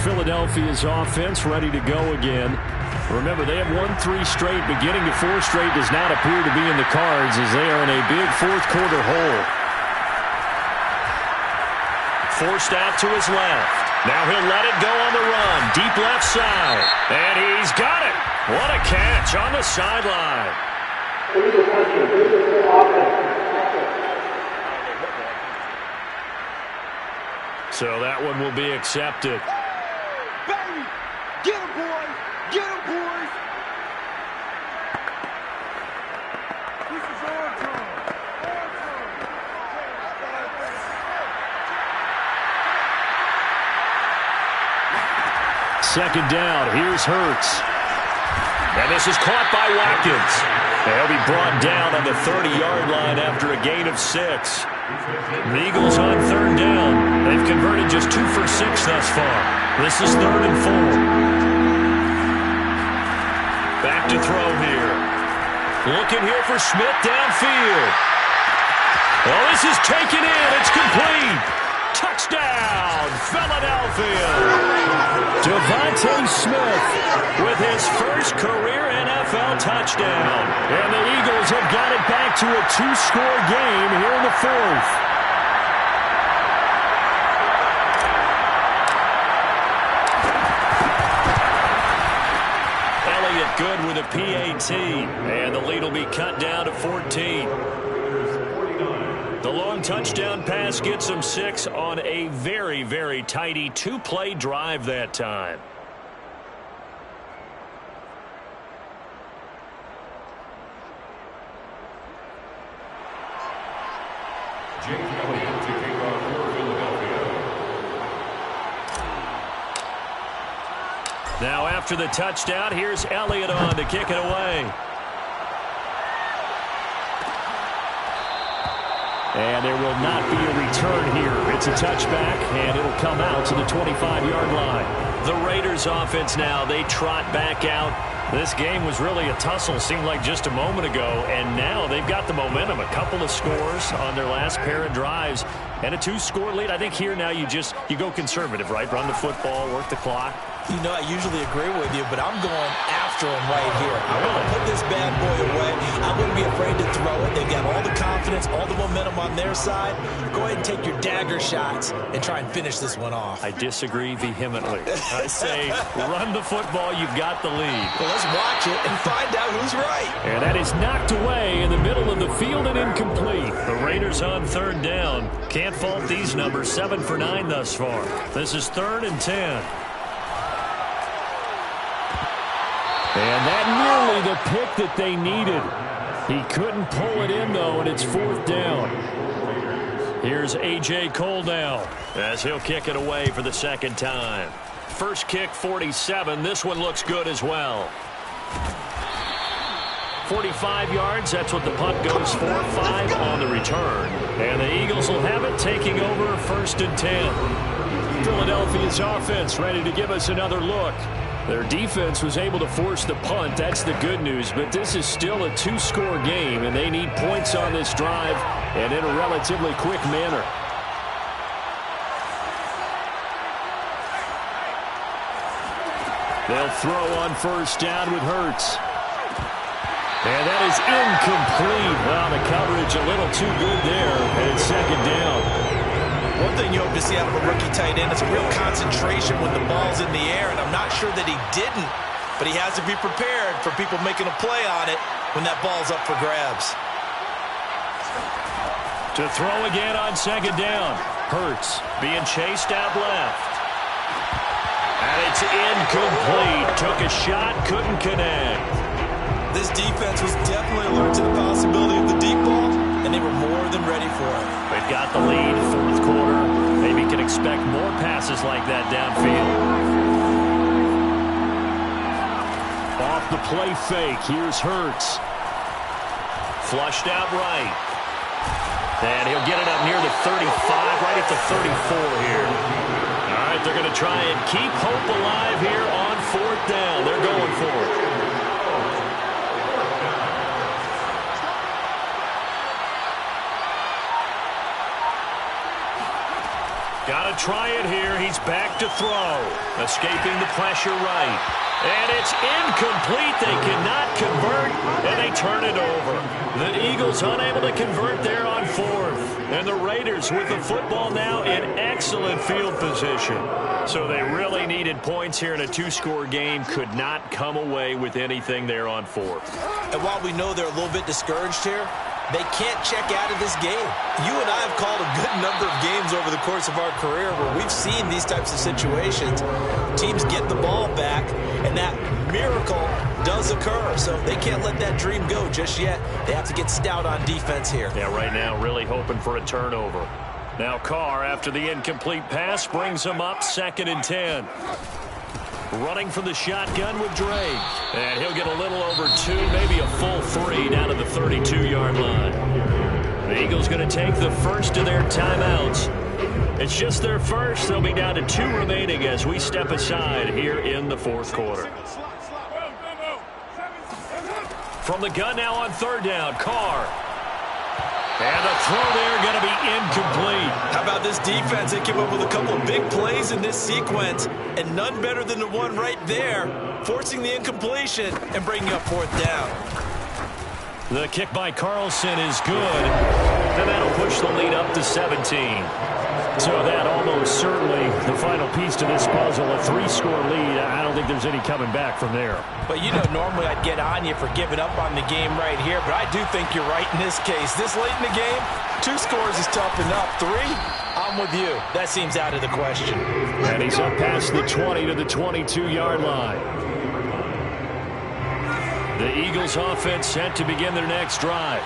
Philadelphia's offense ready to go again. Remember, they have won 3 straight, but getting to 4 straight does not appear to be in the cards as they are in a big 4th quarter hole. Forced out to his left. Now he'll let it go on the run. Deep left side. And he's got it. What a catch on the sideline. So that one will be accepted. Baby, get him, boys! Get him, boys! This is our turn. Second down. Here's Hurts. And this is caught by Watkins. They'll be brought down on the 30-yard line after a gain of 6. The Eagles on third down. They've converted just 2 for 6 thus far. This is 3rd and 4. Back to throw here. Looking here for Smith downfield. Oh, this is taken in. It's complete. Touchdown, Philadelphia. Devontae Smith with his first career NFL touchdown. And the Eagles have got it back to a 2-score game here in the 4th. Elliott good with a PAT. And the lead will be cut down to 14. The long touchdown pass gets them 6 on a very, very tidy 2-play drive that time. Jake Elliott to kick off for Philadelphia. Now after the touchdown, here's Elliott on to kick it away. And there will not be a return here. It's a touchback, and it'll come out to the 25-yard line. The Raiders offense now, they trot back out. This game was really a tussle, seemed like just a moment ago, and now they've got the momentum. A couple of scores on their last pair of drives, and a 2-score lead. I think here now you go conservative, right? Run the football, work the clock. You know, I usually agree with you, but I'm going after him right here. I want to put this bad boy away. I wouldn't be afraid to throw it. They've got all the confidence, all the momentum on their side. Go ahead and take your dagger shots and try and finish this one off. I disagree vehemently. I say run the football. You've got the lead. Well, let's watch it and find out who's right. And that is knocked away in the middle of the field and incomplete. The Raiders on third down. Can't fault these numbers. 7 for 9 thus far. This is 3rd and 10. And that nearly the pick that they needed. He couldn't pull it in, though, and it's 4th down. Here's A.J. Cole now as he'll kick it away for the second time. First kick, 47. This one looks good as well. 45 yards, that's what the punt goes for. 5 on the return. And the Eagles will have it, taking over 1st and 10. Philadelphia's offense ready to give us another look. Their defense was able to force the punt. That's the good news. But this is still a 2-score game, and they need points on this drive and in a relatively quick manner. They'll throw on first down with Hurts. And that is incomplete. Well, the coverage a little too good there, and it's second down. One thing you hope to see out of a rookie tight end is a real concentration when the ball's in the air, and I'm not sure that he didn't, but he has to be prepared for people making a play on it when that ball's up for grabs. To throw again on second down. Hurts being chased out left. And it's incomplete. Took a shot, couldn't connect. This defense was definitely alert to the possibility of the deep ball, and they were more than ready for it. They've got the lead, 4th quarter. Maybe can expect more passes like that downfield. Off the play fake, here's Hurts. Flushed out right. And he'll get it up near the 35, right at the 34 here. All right, they're going to try and keep hope alive here on 4th down. They're going for it. Got to try it here. He's back to throw. Escaping the pressure right. And it's incomplete. They cannot convert, and they turn it over. The Eagles unable to convert there on 4th. And the Raiders with the football now in excellent field position. So they really needed points here in a 2-score game. Could not come away with anything there on 4th. And while we know they're a little bit discouraged here, They can't check out of this game. You and I have called a good number of games over the course of our career where we've seen these types of situations. Teams get the ball back, and that miracle does occur. So they can't let that dream go just yet. They have to get stout on defense here. Yeah, right now really hoping for a turnover. Now Carr, after the incomplete pass, brings him up 2nd and 10. Running from the shotgun with Drake. And he'll get a little over 2, maybe a full 3 down to the 32-yard line. The Eagles going to take the first of their timeouts. It's just their first. They'll be down to 2 remaining as we step aside here in the 4th quarter. From the gun now on 3rd down, Carr. And the throw there going to be incomplete. How about this defense? They came up with a couple of big plays in this sequence, and none better than the one right there, forcing the incompletion and bringing up 4th down. The kick by Carlson is good, and that'll push the lead up to 17. So that almost certainly the final piece to this puzzle, a 3-score lead. I don't think there's any coming back from there. But you know, normally I'd get on you for giving up on the game right here, but I do think you're right in this case. This late in the game, 2 scores is tough enough. 3, I'm with you. That seems out of the question. And he's up past the 20 to the 22-yard line. The Eagles offense set to begin their next drive.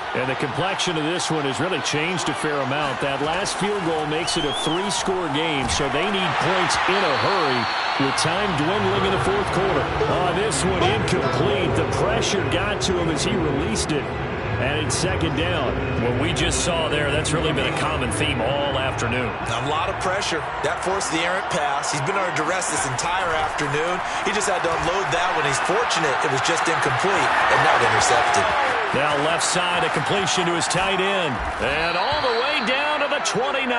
And the complexion of this one has really changed a fair amount. That last field goal makes it a 3-score game, so they need points in a hurry with time dwindling in the 4th quarter. This one incomplete. The pressure got to him as he released it. And it's 2nd down. What we just saw there, that's really been a common theme all afternoon. A lot of pressure. That forced the errant pass. He's been under duress this entire afternoon. He just had to unload that one. He's fortunate it was just incomplete and not intercepted. Now left side, a completion to his tight end. And all the way down to the 29.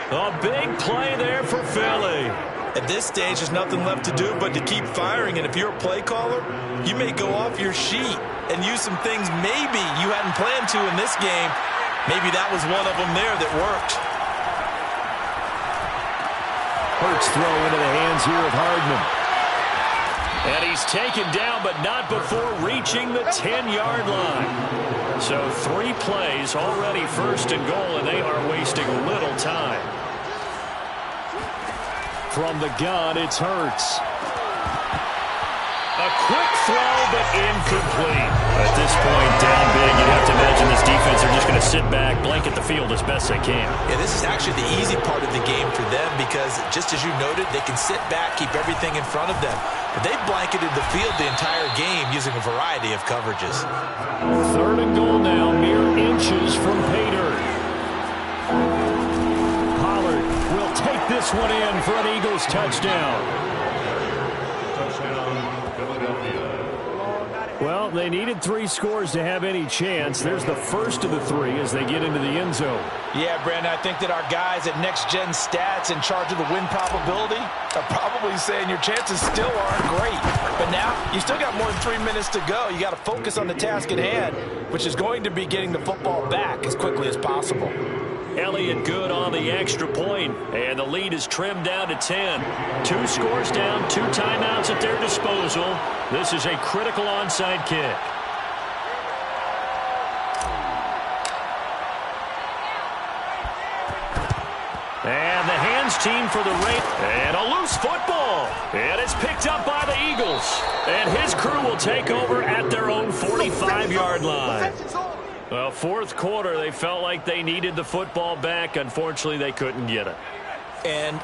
A big play there for Philly. At this stage, there's nothing left to do but to keep firing. And if you're a play caller, you may go off your sheet and use some things maybe you hadn't planned to in this game. Maybe that was one of them there that worked. Hurts throw into the hands here of Hardman. And he's taken down, but not before reaching the 10-yard line. So 3 plays already 1st and goal, and they are wasting little time. From the gun, it's Hurts. A quick throw, but incomplete. At this point, down big, you'd have to imagine this defense are just going to sit back, blanket the field as best they can. Yeah, this is actually the easy part of the game for them because, just as you noted, they can sit back, keep everything in front of them. But they've blanketed the field the entire game using a variety of coverages. 3rd and goal now, mere inches from Pater. Pollard will take this one in for an Eagles touchdown. Well, they needed 3 scores to have any chance. There's the first of the 3 as they get into the end zone. Yeah, Brandon, I think that our guys at Next Gen Stats in charge of the win probability are probably saying your chances still aren't great. But now, you still got more than 3 minutes to go. You got to focus on the task at hand, which is going to be getting the football back as quickly as possible. Elliott good on the extra point, and the lead is trimmed down to 10. 2 scores down, 2 timeouts at their disposal. This is a critical onside kick. And the hands team for the rate. And a loose football. And it's picked up by the Eagles. And his crew will take over at their own 45-yard line. Well, 4th quarter, they felt like they needed the football back. Unfortunately, they couldn't get it. And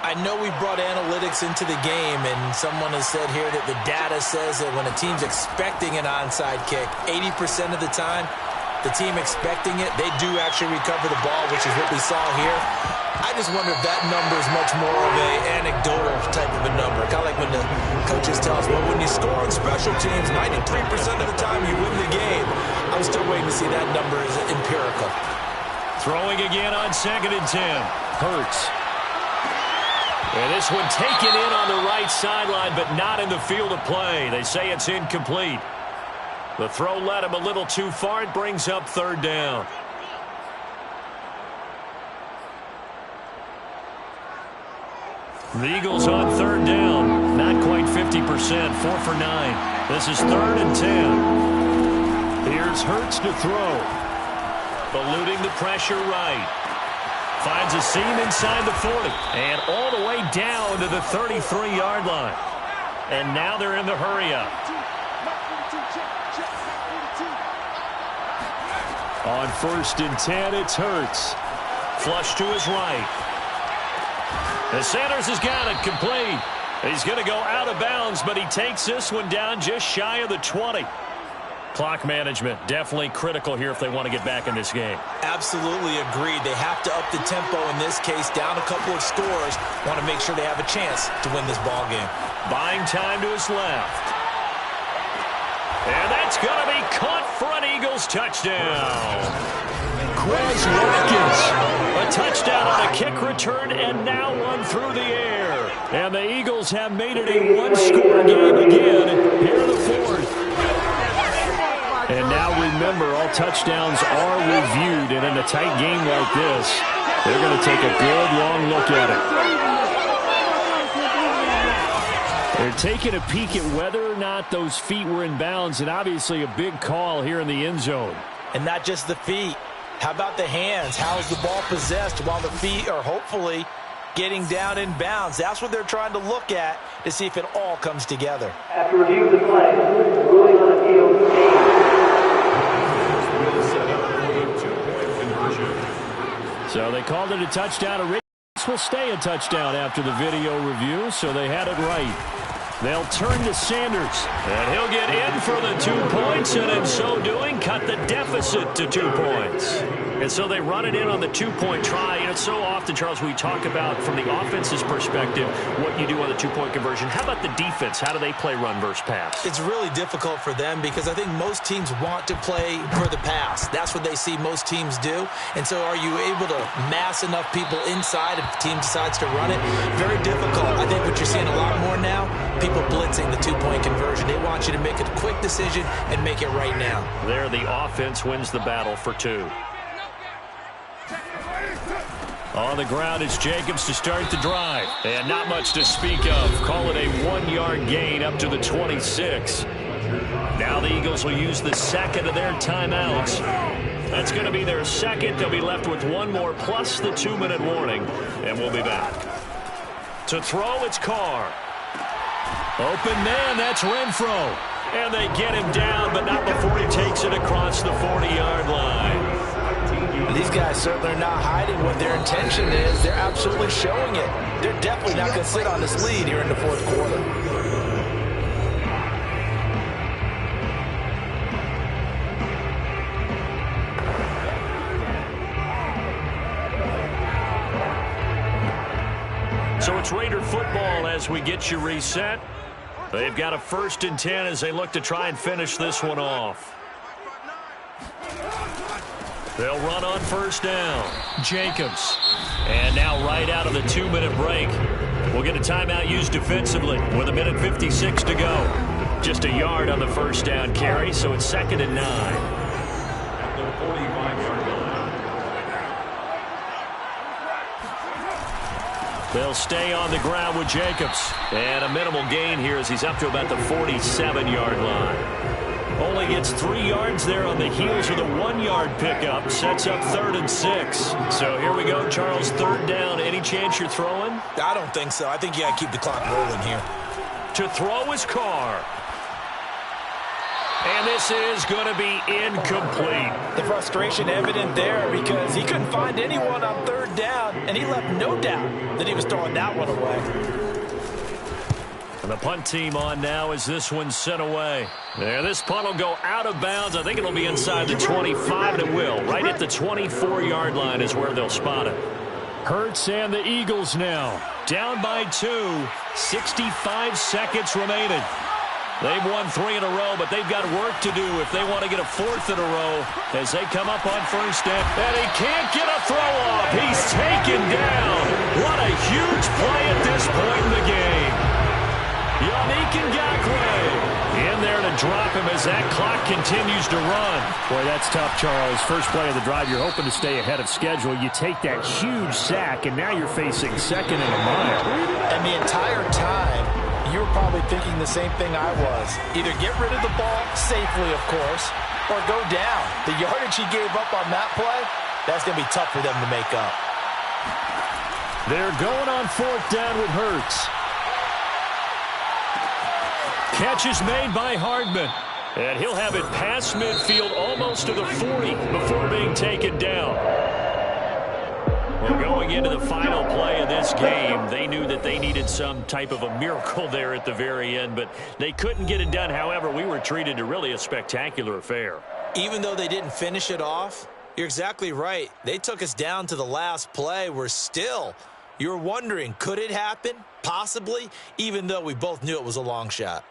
I know we brought analytics into the game, and someone has said here that the data says that when a team's expecting an onside kick, 80% of the time, the team expecting it, they do actually recover the ball, which is what we saw here. I just wonder if that number is much more of an anecdotal type of a number. Kind of like when the coaches tell us, well, when you score on special teams, 93% of the time you win the game. I'm still waiting to see that number is empirical. Throwing again on 2nd and 10. Hurts. And this one taken in on the right sideline, but not in the field of play. They say it's incomplete. The throw led him a little too far. It brings up 3rd down. The Eagles on 3rd down. Not quite 50%. 4 for 9. This is 3rd and 10. Here's Hurts to throw. Eluding the pressure right. Finds a seam inside the 40. And all the way down to the 33-yard line. And now they're in the hurry-up. On 1st and 10, it's Hurts. Flush to his right. And Sanders has got it complete. He's going to go out of bounds, but he takes this one down just shy of the 20. Clock management definitely critical here if they want to get back in this game. Absolutely agreed. They have to up the tempo in this case, down a couple of scores. Want to make sure they have a chance to win this ball game. Buying time to his left. And that's going to be caught for an Eagles touchdown. Quez Watkins, a touchdown on a kick return, and now one through the air. And the Eagles have made it a one-score game again here in the 4th. And now remember, all touchdowns are reviewed, and in a tight game like this, they're going to take a good long look at it. They're taking a peek at whether or not those feet were in bounds, and obviously a big call here in the end zone. And not just the feet. How about the hands? How is the ball possessed while the feet are hopefully getting down in bounds? That's what they're trying to look at to see if it all comes together. After review of the play, ruling on appeal, So they called it a touchdown. This will stay a touchdown after the video review, so they had it right. They'll turn to Sanders, and he'll get in for the 2 points, and in so doing, cut the deficit to 2 points. And so they run it in on the 2-point try. And it's so often, Charles, we talk about from the offense's perspective what you do on the 2-point conversion. How about the defense? How do they play run versus pass? It's really difficult for them because I think most teams want to play for the pass. That's what they see most teams do. And so are you able to mass enough people inside if the team decides to run it? Very difficult. I think what you're seeing a lot more now, people blitzing the 2-point conversion. They want you to make a quick decision and make it right now. There, the offense wins the battle for 2. On the ground, it's Jacobs to start the drive. And not much to speak of. Call it a 1-yard gain up to the 26. Now the Eagles will use the second of their timeouts. That's going to be their second. They'll be left with one more plus the 2-minute warning. And we'll be back. To throw, it's Carr. Open man, that's Renfro. And they get him down, but not before he takes it across the 40-yard line. These guys certainly are not hiding what their intention is. They're absolutely showing it. They're definitely not going to sit on this lead here in the 4th quarter. So it's Raider football as we get you reset. They've got a 1st and 10 as they look to try and finish this one off. They'll run on 1st down. Jacobs. And now right out of the 2-minute break, we'll get a timeout used defensively with 1:56 to go. Just a yard on the 1st down carry, so it's 2nd and 9. At the 45-yard line. They'll stay on the ground with Jacobs. And a minimal gain here as he's up to about the 47-yard line. Only gets 3 yards there on the heels of the 1-yard pickup. Sets up 3rd and 6. So here we go, Charles. 3rd down. Any chance you're throwing? I don't think so. I think you got to keep the clock rolling here. To throw is Carr. And this is going to be incomplete. The frustration evident there because he couldn't find anyone on 3rd down, and he left no doubt that he was throwing that one away. And the punt team on now as this one's sent away. There, this punt will go out of bounds. I think it'll be inside the 25, and it will. Right at the 24-yard line is where they'll spot it. Hurts and the Eagles now. Down by 2. 65 seconds remaining. They've won 3 in a row, but they've got work to do if they want to get a 4th in a row as they come up on 1st down. And he can't get a throw off. He's taken down. What a huge play at this point in the game. Yannick Ngakoue in there to drop him as that clock continues to run. Boy, that's tough, Charles. First play of the drive, you're hoping to stay ahead of schedule. You take that huge sack, and now you're facing 2nd and a mile. And the entire time, you were probably thinking the same thing I was. Either get rid of the ball safely, of course, or go down. The yardage he gave up on that play, that's going to be tough for them to make up. They're going on 4th down with Hurts. Catch is made by Hardman. And he'll have it past midfield almost to the 40 before being taken down. Well, going into the final play of this game, they knew that they needed some type of a miracle there at the very end, but they couldn't get it done. However, we were treated to really a spectacular affair. Even though they didn't finish it off, you're exactly right. They took us down to the last play. We're still, you're wondering, could it happen? Possibly, even though we both knew it was a long shot.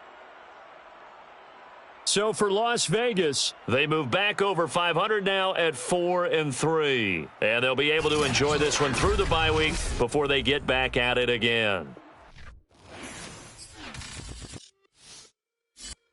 So for Las Vegas, they move back over 500 now at 4-3. And they'll be able to enjoy this one through the bye week before they get back at it again.